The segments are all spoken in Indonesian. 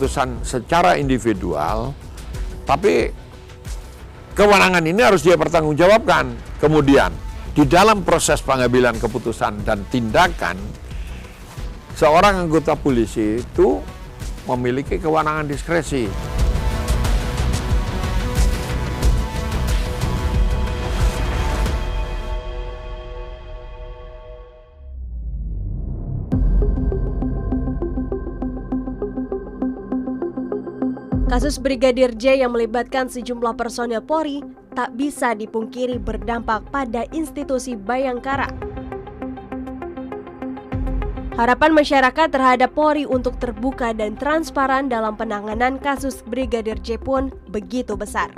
keputusan secara individual, tapi kewenangan ini harus dia pertanggungjawabkan. Kemudian, di dalam proses pengambilan keputusan dan tindakan, seorang anggota polisi itu memiliki kewenangan diskresi. Kasus Brigadir J yang melibatkan sejumlah personel Polri tak bisa dipungkiri berdampak pada institusi Bayangkara. Harapan masyarakat terhadap Polri untuk terbuka dan transparan dalam penanganan kasus Brigadir J pun begitu besar.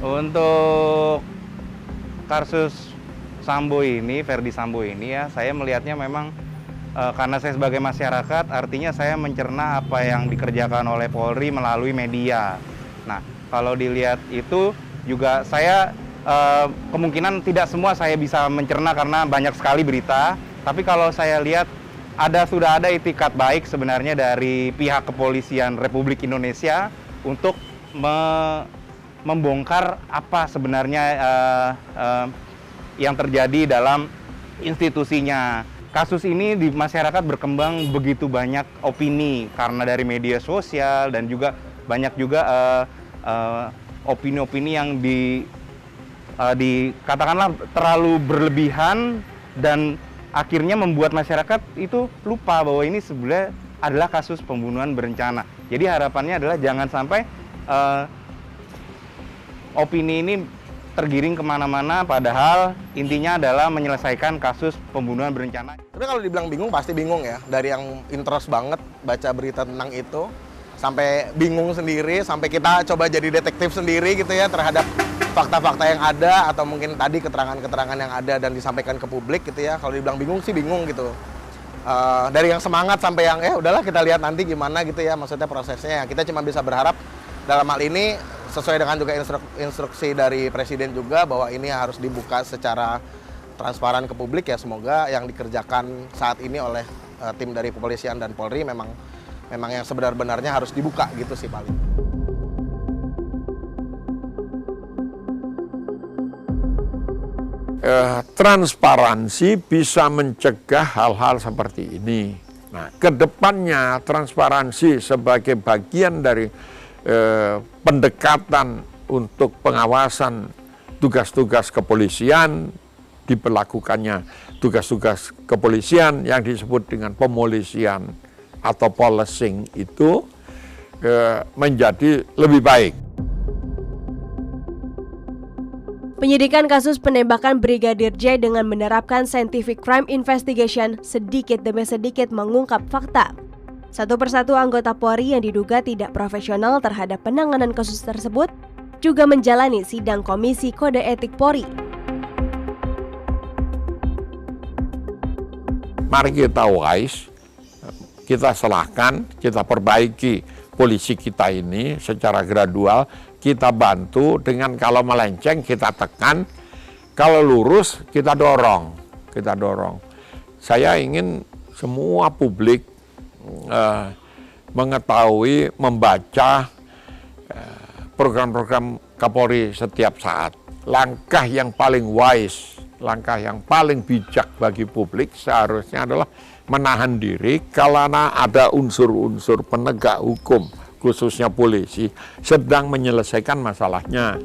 Untuk kasus Sambo ini, Ferdi Sambo ini ya, saya melihatnya memang karena saya sebagai masyarakat, artinya saya mencerna apa yang dikerjakan oleh Polri melalui media. Nah, kalau dilihat itu juga saya kemungkinan tidak semua saya bisa mencerna karena banyak sekali berita. Tapi kalau saya lihat sudah ada itikat baik sebenarnya dari pihak kepolisian Republik Indonesia untuk membongkar apa sebenarnya yang terjadi dalam institusinya. Kasus ini di masyarakat berkembang begitu banyak opini karena dari media sosial dan juga banyak juga opini-opini yang dikatakanlah terlalu berlebihan dan akhirnya membuat masyarakat itu lupa bahwa ini sebenarnya adalah kasus pembunuhan berencana. Jadi harapannya adalah jangan sampai opini ini tergiring kemana-mana, padahal intinya adalah menyelesaikan kasus pembunuhan berencana. Tapi kalau dibilang bingung, pasti bingung ya. Dari yang interest banget baca berita tentang itu, sampai bingung sendiri, sampai kita coba jadi detektif sendiri gitu ya terhadap fakta-fakta yang ada, atau mungkin tadi keterangan-keterangan yang ada dan disampaikan ke publik gitu ya. Kalau dibilang bingung sih bingung gitu. Dari yang semangat sampai yang udahlah kita lihat nanti gimana gitu ya, maksudnya prosesnya. Kita cuma bisa berharap dalam hal ini sesuai dengan juga instruksi dari Presiden juga bahwa ini harus dibuka secara transparan ke publik ya. Semoga yang dikerjakan saat ini oleh tim dari kepolisian dan Polri memang yang sebenar-benarnya harus dibuka gitu sih paling. Transparansi bisa mencegah hal-hal seperti ini. Nah, kedepannya transparansi sebagai bagian dari pendekatan untuk pengawasan tugas-tugas kepolisian, diberlakukannya tugas-tugas kepolisian yang disebut dengan pemolisian atau policing itu menjadi lebih baik. Penyidikan kasus penembakan Brigadir J dengan menerapkan scientific crime investigation sedikit demi sedikit mengungkap fakta. Satu persatu anggota Polri yang diduga tidak profesional terhadap penanganan kasus tersebut juga menjalani sidang Komisi Kode Etik Polri. Mari kita wise, kita selahkan, kita perbaiki polisi kita ini secara gradual, kita bantu dengan kalau melenceng kita tekan, kalau lurus kita dorong. Saya ingin semua publik mengetahui, membaca program-program Kapolri setiap saat. Langkah yang paling wise, langkah yang paling bijak bagi publik seharusnya adalah menahan diri kalau ada unsur-unsur penegak hukum, khususnya polisi, sedang menyelesaikan masalahnya.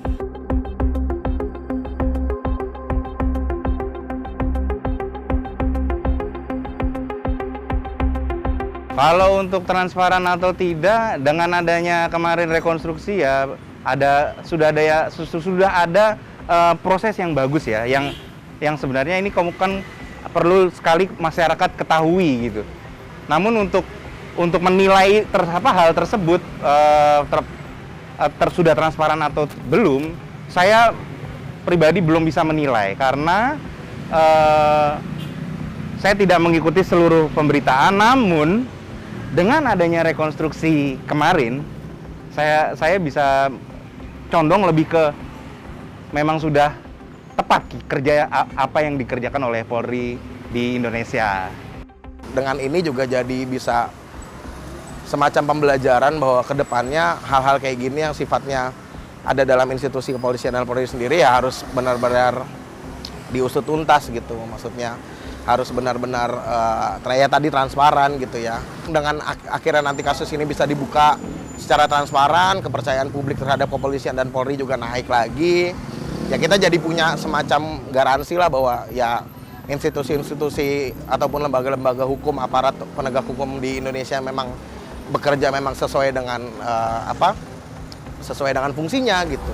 Kalau untuk transparan atau tidak, dengan adanya kemarin rekonstruksi ya sudah ada proses yang bagus ya, yang sebenarnya ini kan perlu sekali masyarakat ketahui gitu. Namun untuk menilai hal tersebut sudah transparan atau belum, saya pribadi belum bisa menilai karena saya tidak mengikuti seluruh pemberitaan. Namun dengan adanya rekonstruksi kemarin, saya bisa condong lebih ke memang sudah tepat kerja apa yang dikerjakan oleh Polri di Indonesia. dengan ini juga jadi bisa semacam pembelajaran bahwa kedepannya hal-hal kayak gini yang sifatnya ada dalam institusi kepolisian dan Polri sendiri ya harus benar-benar diusut tuntas gitu, maksudnya harus benar-benar ya tadi transparan gitu ya. Dengan akhirnya nanti kasus ini bisa dibuka secara transparan, kepercayaan publik terhadap kepolisian dan Polri juga naik lagi. Ya kita jadi punya semacam garansi lah bahwa ya institusi-institusi ataupun lembaga-lembaga hukum, aparat penegak hukum di Indonesia memang bekerja memang sesuai dengan sesuai dengan fungsinya gitu.